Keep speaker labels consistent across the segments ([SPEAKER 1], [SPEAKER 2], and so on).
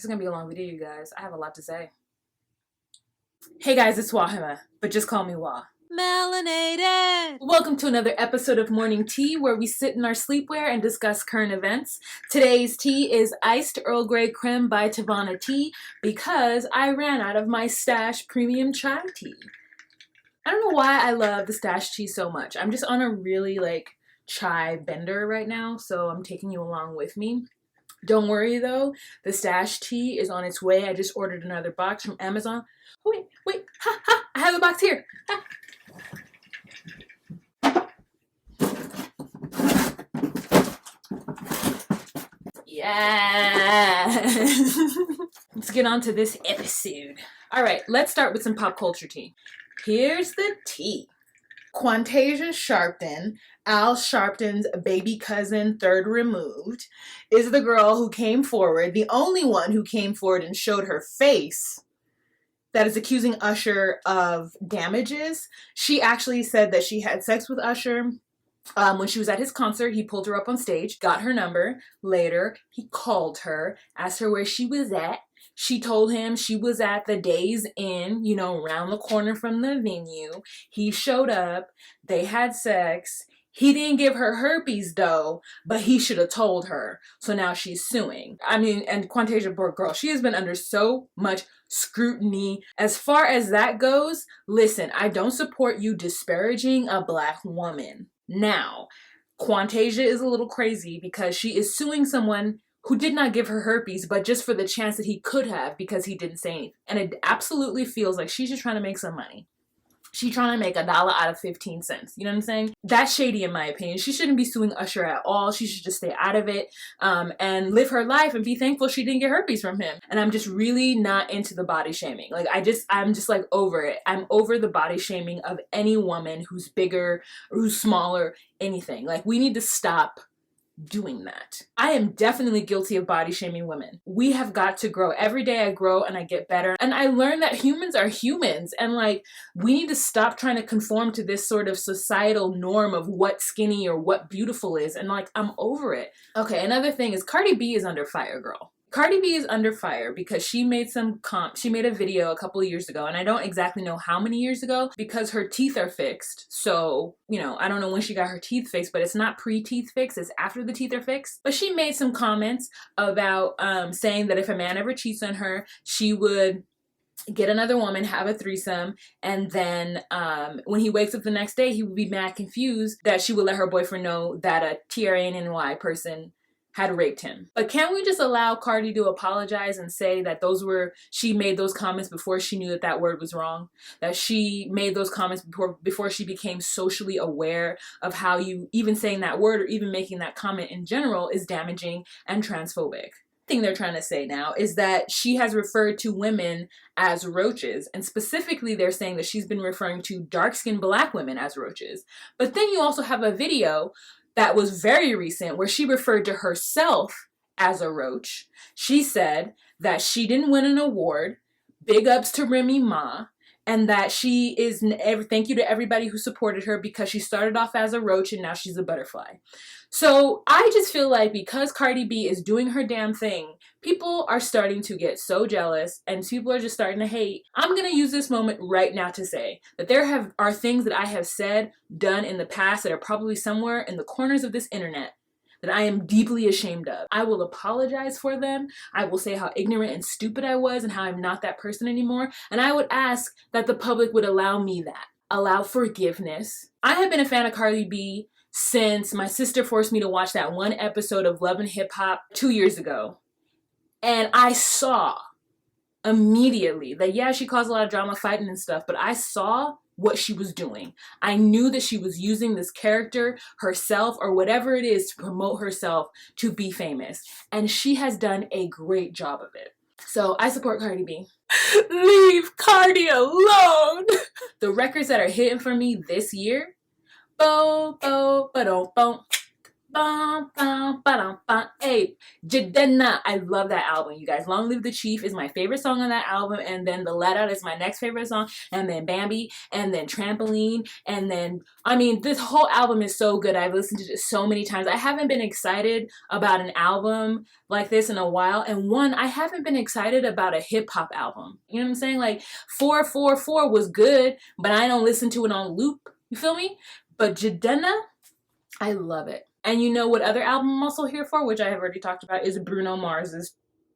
[SPEAKER 1] This is gonna be a long video, you guys. I have a lot to say. Hey guys, it's Wahima, but just call me Wah.
[SPEAKER 2] Melanated!
[SPEAKER 1] Welcome to another episode of Morning Tea, where we sit in our sleepwear and discuss current events. Today's tea is Iced Earl Grey Creme by Tavana Tea, because I ran out of my Stash Premium Chai Tea. I don't know why I love the Stash tea so much. I'm just on a really chai bender right now, so I'm taking you along with me. Don't worry though, the Stash tea is on its way. I just ordered another box from Amazon. Wait, ha, I have a box here. Ha. Yeah. Let's get on to this episode. Alright, let's start with some pop culture tea. Here's the tea. Quantasia Sharpton, Al Sharpton's baby cousin, third removed, is the girl who came forward, the only one who came forward and showed her face, that is accusing Usher of damages. She actually said that she had sex with Usher when she was at his concert. He pulled her up on stage, got her number. Later, he called her, asked her where she was at. She told him she was at the Days Inn, around the corner from the venue. He showed up. They had sex. He didn't give her herpes though, but he should have told her. So now she's suing. And Quantasia, poor girl, she has been under so much scrutiny. As far as that goes, listen, I don't support you disparaging a black woman. Now, Quantasia is a little crazy because she is suing someone who did not give her herpes, but just for the chance that he could have, because he didn't say anything. And it absolutely feels like she's just trying to make some money. She's trying to make $1 out of 15 cents. You know what I'm saying? That's shady in my opinion. She shouldn't be suing Usher at all. She should just stay out of it and live her life and be thankful she didn't get herpes from him. And I'm just really not into the body shaming. I'm just over it. I'm over the body shaming of any woman who's bigger or who's smaller, anything. We need to stop doing that. I am definitely guilty of body shaming women. We have got to grow. Every day I grow and I get better. And I learn that humans are humans. And we need to stop trying to conform to this sort of societal norm of what skinny or what beautiful is. And I'm over it. Okay, another thing is Cardi B is under fire, girl. Cardi B is under fire because she made she made a video a couple of years ago, and I don't exactly know how many years ago because her teeth are fixed. So, I don't know when she got her teeth fixed, but it's not pre-teeth fixed, it's after the teeth are fixed. But she made some comments about saying that if a man ever cheats on her, she would get another woman, have a threesome, and then when he wakes up the next day, he would be mad confused that she would let her boyfriend know that a TRNY person had raped him. But can we just allow Cardi to apologize and say that she made those comments before she knew that word was wrong? That she made those comments before she became socially aware of how you even saying that word or even making that comment in general is damaging and transphobic. The thing they're trying to say now is that she has referred to women as roaches, and specifically they're saying that she's been referring to dark-skinned black women as roaches. But then you also have a video that was very recent where she referred to herself as a roach. She said that she didn't win an award, big ups to Remy Ma, and that she is, thank you to everybody who supported her because she started off as a roach and now she's a butterfly. So I just feel like because Cardi B is doing her damn thing, people are starting to get so jealous and people are just starting to hate. I'm going to use this moment right now to say that there are things that I have said, done in the past that are probably somewhere in the corners of this internet that I am deeply ashamed of. I will apologize for them. I will say how ignorant and stupid I was and how I'm not that person anymore. And I would ask that the public would allow me that. Allow forgiveness. I have been a fan of Cardi B since my sister forced me to watch that one episode of Love and Hip Hop 2 years ago. And I saw immediately that, yeah, she caused a lot of drama fighting and stuff, but I saw what she was doing. I knew that she was using this character, herself, or whatever it is to promote herself to be famous. And she has done a great job of it. So I support Cardi B. Leave Cardi alone! The records that are hitting for me this year, bo, bo, ba, do, bo. Bum, bum, ba-dum, bum, hey, Jadena. I love that album, you guys. Long Live the Chief is my favorite song on that album, and then The Let Out is my next favorite song, and then Bambi, and then Trampoline, and then, I mean, this whole album is so good. I've listened to it so many times. I haven't been excited about an album like this in a while, and I haven't been excited about a hip-hop album. You know what I'm saying? Like, 444 was good, but I don't listen to it on loop. You feel me? But Jadena, I love it. And you know what other album I'm also here for, which I have already talked about, is Bruno Mars's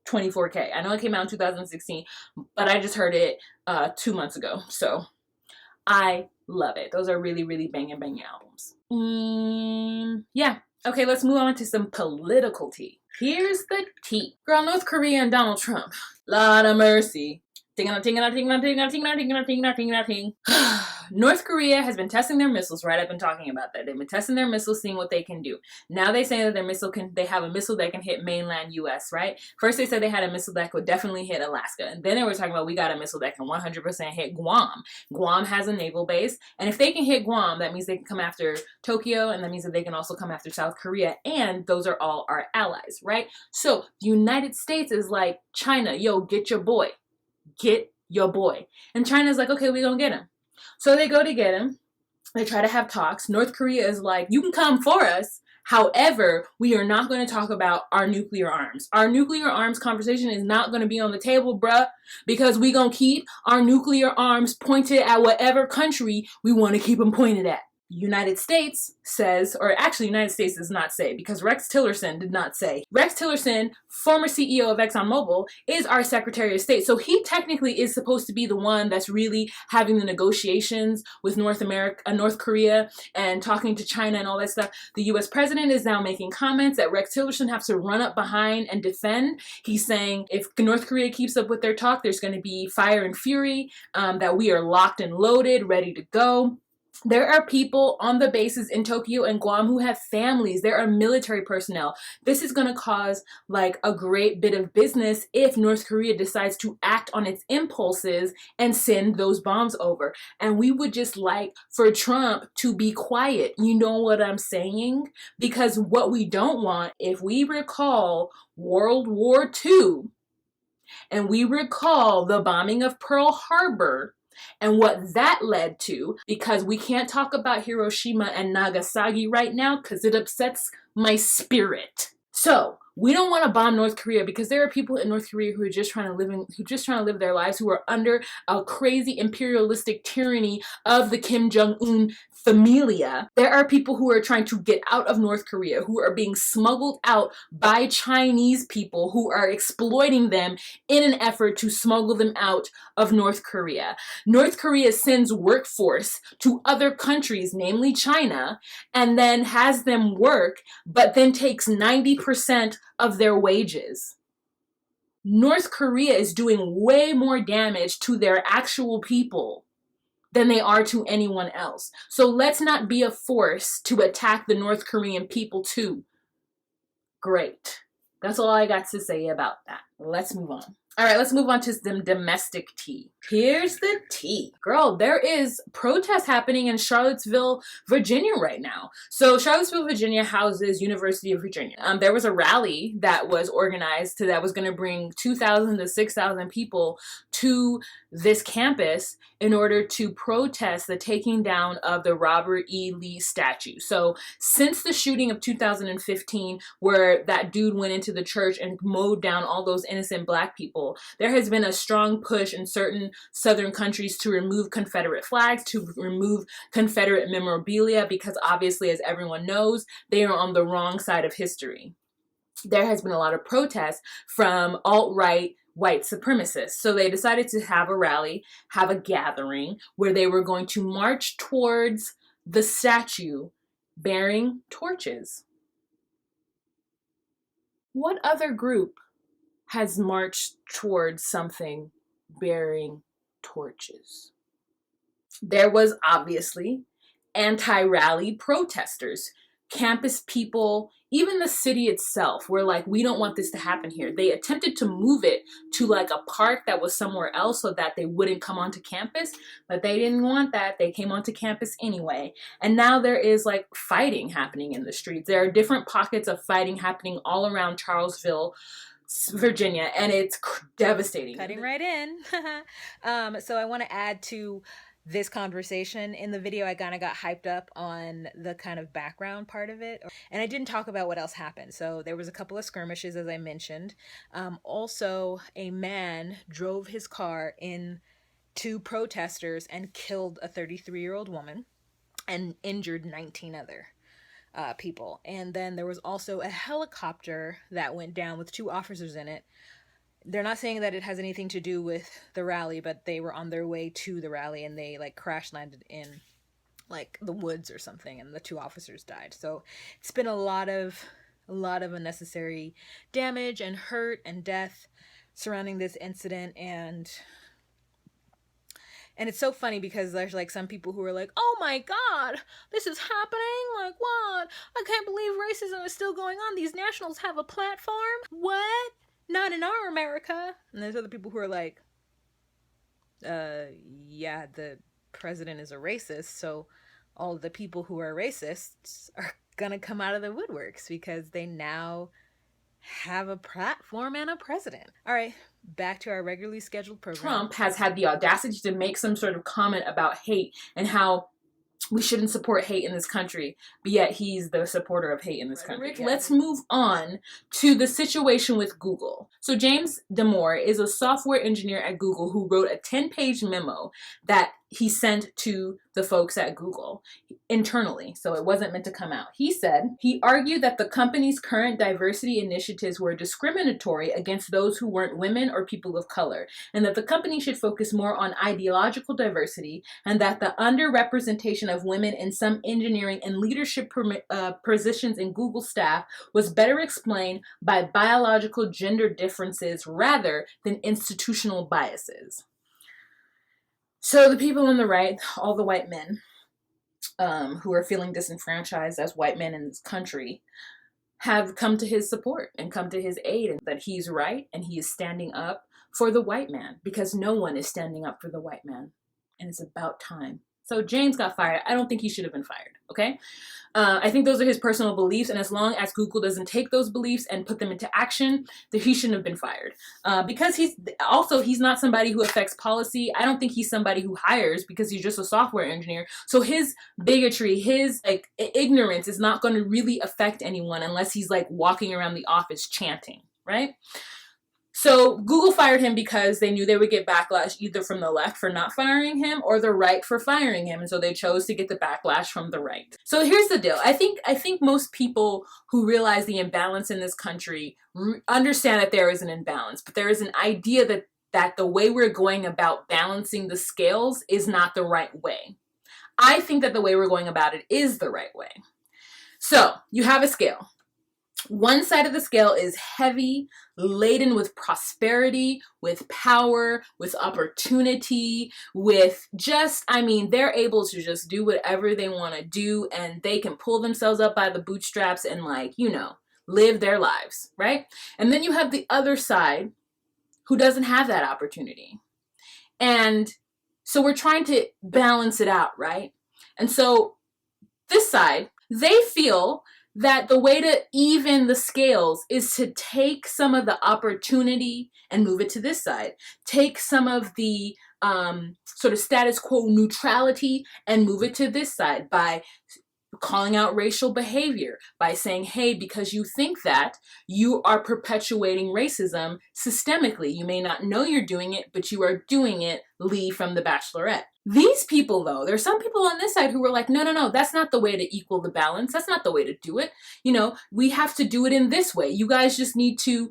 [SPEAKER 1] 24K. I know it came out in 2016, but I just heard it 2 months ago. So I love it. Those are really, really banging albums. Yeah. Okay, let's move on to some political tea. Here's the tea. Girl, North Korea and Donald Trump. Lord of mercy. North Korea has been testing their missiles, right? I've been talking about that. They've been testing their missiles, seeing what they can do. Now they say that they have a missile that can hit mainland US, right? First they said they had a missile that could definitely hit Alaska. And then they were talking about we got a missile that can 100% hit Guam. Guam has a naval base. And if they can hit Guam, that means they can come after Tokyo. And that means that they can also come after South Korea. And those are all our allies, right? So the United States is like, China, yo, get your boy. Get your boy. And China's like, okay, we're gonna get him. So they go to get him. They try to have talks. North Korea is like, you can come for us. However, we are not going to talk about our nuclear arms. Our nuclear arms conversation is not going to be on the table, bruh, because we gonna keep our nuclear arms pointed at whatever country we want to keep them pointed at. United States says, or actually United States does not say, because Rex Tillerson did not say. Rex Tillerson, former CEO of ExxonMobil, is our Secretary of State. So he technically is supposed to be the one that's really having the negotiations with North Korea and talking to China and all that stuff. The US president is now making comments that Rex Tillerson has to run up behind and defend. He's saying if North Korea keeps up with their talk, there's going to be fire and fury, that we are locked and loaded, ready to go. There are people on the bases in Tokyo and Guam who have families. There are military personnel. This is going to cause like a great bit of business if North Korea decides to act on its impulses and send those bombs over. And we would just like for Trump to be quiet. You know what I'm saying? Because what we don't want, if we recall World War II and we recall the bombing of Pearl Harbor, and what that led to, because we can't talk about Hiroshima and Nagasaki right now because it upsets my spirit. So we don't want to bomb North Korea because there are people in North Korea who are just trying to live their lives, who are under a crazy imperialistic tyranny of the Kim Jong-un familia. There are people who are trying to get out of North Korea, who are being smuggled out by Chinese people who are exploiting them in an effort to smuggle them out of North Korea. North Korea sends workforce to other countries, namely China, and then has them work, but then takes 90% of their wages. North Korea is doing way more damage to their actual people than they are to anyone else. So let's not be a force to attack the North Korean people too. Great. That's all I got to say about that. Let's move on. All right, let's move on to some domestic tea. Here's the tea. Girl, there is protests happening in Charlottesville, Virginia right now. So Charlottesville, Virginia houses University of Virginia. There was a rally that was organized that was going to bring 2,000 to 6,000 people to this campus in order to protest the taking down of the Robert E. Lee statue. So since the shooting of 2015, where that dude went into the church and mowed down all those innocent black people, there has been a strong push in certain southern countries to remove Confederate flags, to remove Confederate memorabilia, because obviously, as everyone knows, they are on the wrong side of history. There has been a lot of protests from alt-right white supremacists. So they decided to have a rally, have a gathering where they were going to march towards the statue bearing torches. What other group has marched towards something bearing torches? There was obviously anti-rally protesters. campus people, even the city itself, were like, we don't want this to happen here. They attempted to move it to like a park that was somewhere else so that they wouldn't come onto campus, but they didn't want that. They came onto campus anyway. And now there is like fighting happening in the streets. There are different pockets of fighting happening all around Charlesville, Virginia, and it's devastating.
[SPEAKER 2] Cutting right in. So I want to add to this conversation. In the video, I kind of got hyped up on the kind of background part of it, and I didn't talk about what else happened. So there was a couple of skirmishes, as I mentioned. Also, a man drove his car into protesters and killed a 33-year-old woman and injured 19 other people. And then there was also a helicopter that went down with 2 officers in it. They're not saying that it has anything to do with the rally, but they were on their way to the rally and they like crash landed in like the woods or something, and the 2 officers died. So it's been a lot of unnecessary damage and hurt and death surrounding this incident. And it's so funny because there's like some people who are like, oh my God, this is happening? Like what? I can't believe racism is still going on. These nationals have a platform? What? Not in our America. And there's other people who are like, yeah, the president is a racist, so all of the people who are racists are gonna come out of the woodworks because they now have a platform and a president. All right, back to our regularly scheduled program.
[SPEAKER 1] Trump has had the audacity to make some sort of comment about hate and how we shouldn't support hate in this country, but yet he's the supporter of hate in this country.
[SPEAKER 2] Yeah.
[SPEAKER 1] Let's move on to the situation with Google. So James Damore is a software engineer at Google who wrote a 10-page memo that he sent to the folks at Google internally, so it wasn't meant to come out. He argued that the company's current diversity initiatives were discriminatory against those who weren't women or people of color, and that the company should focus more on ideological diversity, and that the underrepresentation of women in some engineering and leadership positions in Google staff was better explained by biological gender differences rather than institutional biases. So the people on the right, all the white men who are feeling disenfranchised as white men in this country, have come to his support and come to his aid, and that he's right and he is standing up for the white man because no one is standing up for the white man, and it's about time. So James got fired. I don't think he should have been fired, okay? I think those are his personal beliefs, and as long as Google doesn't take those beliefs and put them into action, then he shouldn't have been fired. Because he's not somebody who affects policy. I don't think he's somebody who hires because he's just a software engineer. So his bigotry, his like ignorance is not going to really affect anyone unless he's like walking around the office chanting, right? So Google fired him because they knew they would get backlash either from the left for not firing him or the right for firing him. And so they chose to get the backlash from the right. So here's the deal. I think most people who realize the imbalance in this country understand that there is an imbalance, but there is an idea that the way we're going about balancing the scales is not the right way. I think that the way we're going about it is the right way. So you have a scale. One side of the scale is heavy, laden with prosperity, with power, with opportunity, with they're able to just do whatever they want to do, and they can pull themselves up by the bootstraps and live their lives, right? And then you have the other side who doesn't have that opportunity. And so we're trying to balance it out, right? And so this side, they feel that the way to even the scales is to take some of the opportunity and move it to this side. Take some of the sort of status quo neutrality and move it to this side by calling out racial behavior, by saying, hey, because you think that, you are perpetuating racism systemically. You may not know you're doing it, but you are doing it, Lee from The Bachelorette. These people, though, there's some people on this side who were like, no, that's not the way to equal the balance. That's not the way to do it. We have to do it in this way. You guys just need to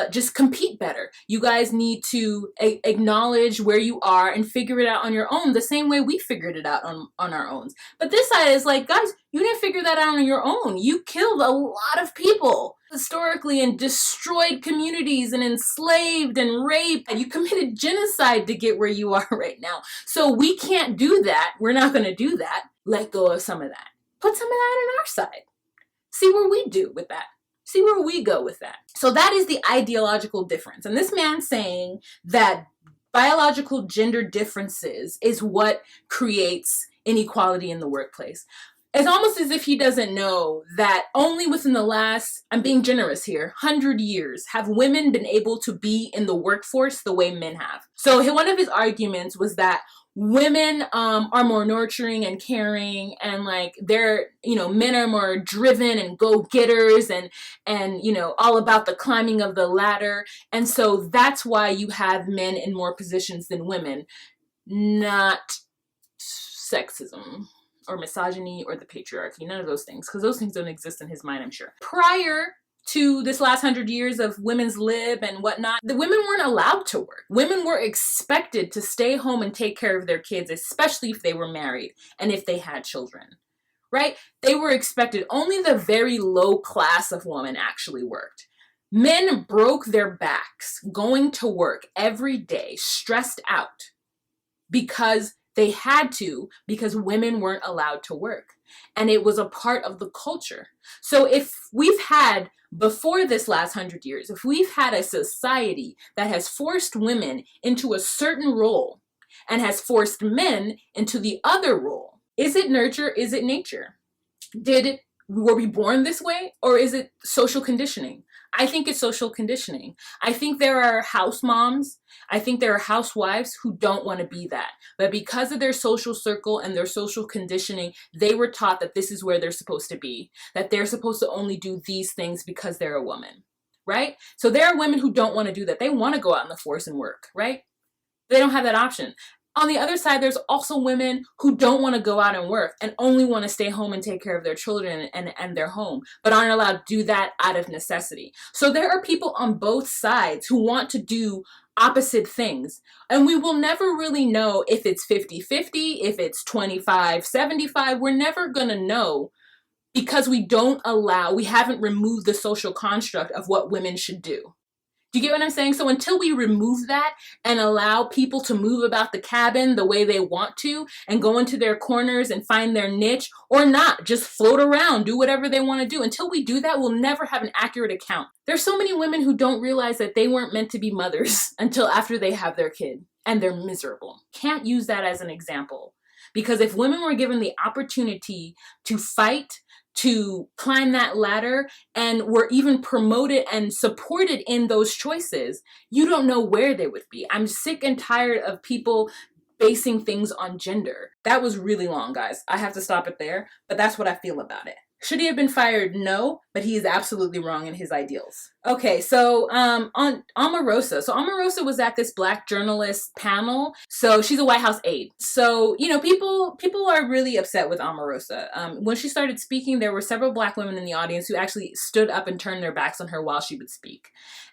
[SPEAKER 1] just compete better. You guys need to acknowledge where you are and figure it out on your own, the same way we figured it out on our own. But this side is like, guys, you didn't figure that out on your own. You killed a lot of people historically and destroyed communities and enslaved and raped. And you committed genocide to get where you are right now. So we can't do that. We're not going to do that. Let go of some of that. Put some of that on our side. See where we do with that. See where we go with that. So that is the ideological difference. And this man saying that biological gender differences is what creates inequality in the workplace. It's almost as if he doesn't know that only within the last, I'm being generous here, 100 years have women been able to be in the workforce the way men have. So one of his arguments was that women are more nurturing and caring, and like they're, men are more driven and go-getters and all about the climbing of the ladder. And so that's why you have men in more positions than women, not sexism or misogyny or the patriarchy, none of those things, because those things don't exist in his mind, I'm sure. Prior to this last 100 years of women's lib and whatnot, the women weren't allowed to work. Women were expected to stay home and take care of their kids, especially if they were married and if they had children, right? They were expected. Only the very low class of women actually worked. Men broke their backs going to work every day, stressed out, because they had to, because women weren't allowed to work. And it was a part of the culture. So if we've had, before this last 100 years, if we've had a society that has forced women into a certain role and has forced men into the other role, is it nurture? Is it nature? Were we born this way, or is it social conditioning? I think it's social conditioning. I think there are house moms, I think there are housewives who don't want to be that. But because of their social circle and their social conditioning, they were taught that this is where they're supposed to be, that they're supposed to only do these things because they're a woman, right? So there are women who don't want to do that. They want to go out in the force and work, right? They don't have that option. On the other side, there's also women who don't want to go out and work and only want to stay home and take care of their children and their home, but aren't allowed to do that out of necessity. So there are people on both sides who want to do opposite things. And we will never really know if it's 50-50, if it's 25-75. We're never going to know, because we haven't removed the social construct of what women should do. Do you get what I'm saying? So until we remove that and allow people to move about the cabin the way they want to and go into their corners and find their niche, or not, just float around, do whatever they want to do. Until we do that, we'll never have an accurate account. There's so many women who don't realize that they weren't meant to be mothers until after they have their kid, and they're miserable. Can't use that as an example. Because if women were given the opportunity to fight, to climb that ladder, and were even promoted and supported in those choices, you don't know where they would be. I'm sick and tired of people basing things on gender. That was really long, guys. I have to stop it there, but that's what I feel about it. Should he have been fired? No, but he is absolutely wrong in his ideals. Okay, so on Omarosa. So Omarosa was at this Black journalist panel. So she's a White House aide. So, people are really upset with Omarosa. When she started speaking, there were several Black women in the audience who actually stood up and turned their backs on her while she would speak.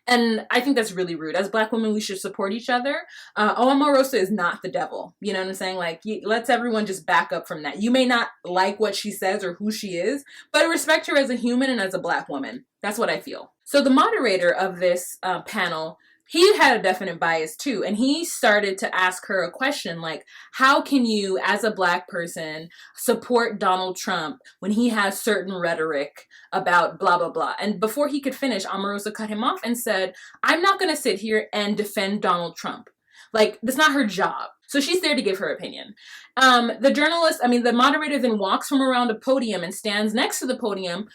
[SPEAKER 1] And I think that's really rude. As Black women, we should support each other. Omarosa is not the devil. You know what I'm saying? Like, let's everyone just back up from that. You may not like what she says or who she is, but respect her as a human and as a Black woman. That's what I feel. So the moderator of this panel, he had a definite bias too. And he started to ask her a question like, how can you, as a Black person, support Donald Trump when he has certain rhetoric about blah, blah, blah? And before he could finish, Omarosa cut him off and said, I'm not going to sit here and defend Donald Trump. Like, that's not her job. So she's there to give her opinion. The moderator then walks from around a podium and stands next to the podium.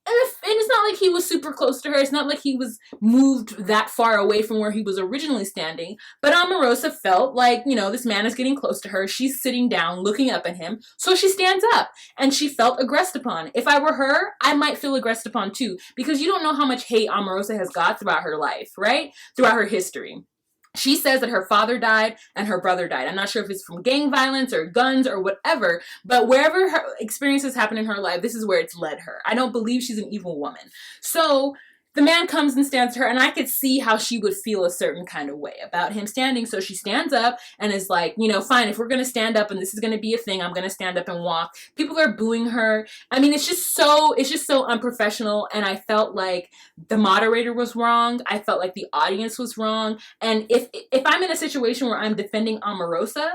[SPEAKER 1] And it's not like he was super close to her. It's not like he was moved that far away from where he was originally standing. But Omarosa felt like, this man is getting close to her. She's sitting down, looking up at him. So she stands up and she felt aggressed upon. If I were her, I might feel aggressed upon too. Because you don't know how much hate Omarosa has got throughout her life, right? Throughout her history. She says that her father died and her brother died. I'm not sure if it's from gang violence or guns or whatever, but wherever her experiences happen in her life, this is where it's led her. I don't believe she's an evil woman. So the man comes and stands to her, and I could see how she would feel a certain kind of way about him standing. So she stands up and is like, fine, if we're going to stand up and this is going to be a thing, I'm going to stand up and walk. People are booing her. I mean, it's just so unprofessional. And I felt like the moderator was wrong. I felt like the audience was wrong. And if I'm in a situation where I'm defending Omarosa,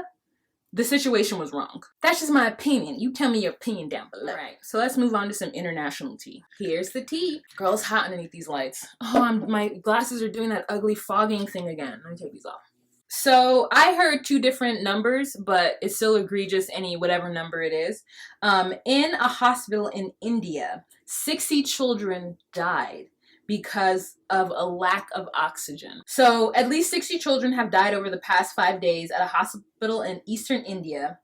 [SPEAKER 1] the situation was wrong. That's just my opinion. You tell me your opinion down below. All right, so let's move on to some international tea. Here's the tea. Girl, it's hot underneath these lights. Oh, my glasses are doing that ugly fogging thing again. Let me take these off. So I heard 2 different numbers, but it's still egregious, whatever number it is. In a hospital in India, 60 children died because of a lack of oxygen. So at least 60 children have died over the past 5 days at a hospital in eastern India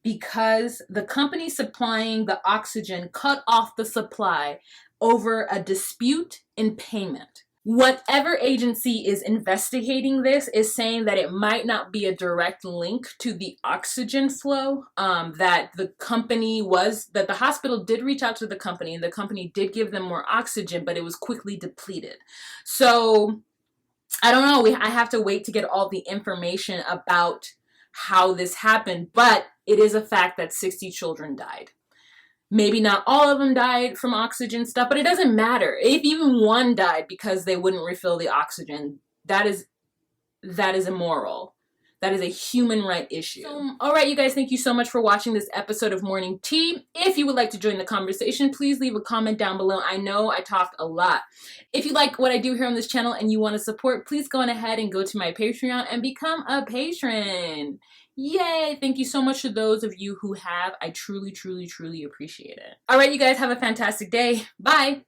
[SPEAKER 1] because the company supplying the oxygen cut off the supply over a dispute in payment. Whatever agency is investigating this is saying that it might not be a direct link to the oxygen flow, that the hospital did reach out to the company and the company did give them more oxygen, but it was quickly depleted. So I don't know. I have to wait to get all the information about how this happened, but it is a fact that 60 children died. Maybe not all of them died from oxygen stuff, but it doesn't matter. If even one died because they wouldn't refill the oxygen, that is immoral. That is a human right issue. So, all right, you guys, thank you so much for watching this episode of Morning Tea. If you would like to join the conversation, please leave a comment down below. I know I talked a lot. If you like what I do here on this channel and you want to support, please go on ahead and go to my Patreon and become a patron. Yay! Thank you so much to those of you who have. I truly, truly, truly appreciate it. All right, you guys, have a fantastic day. Bye!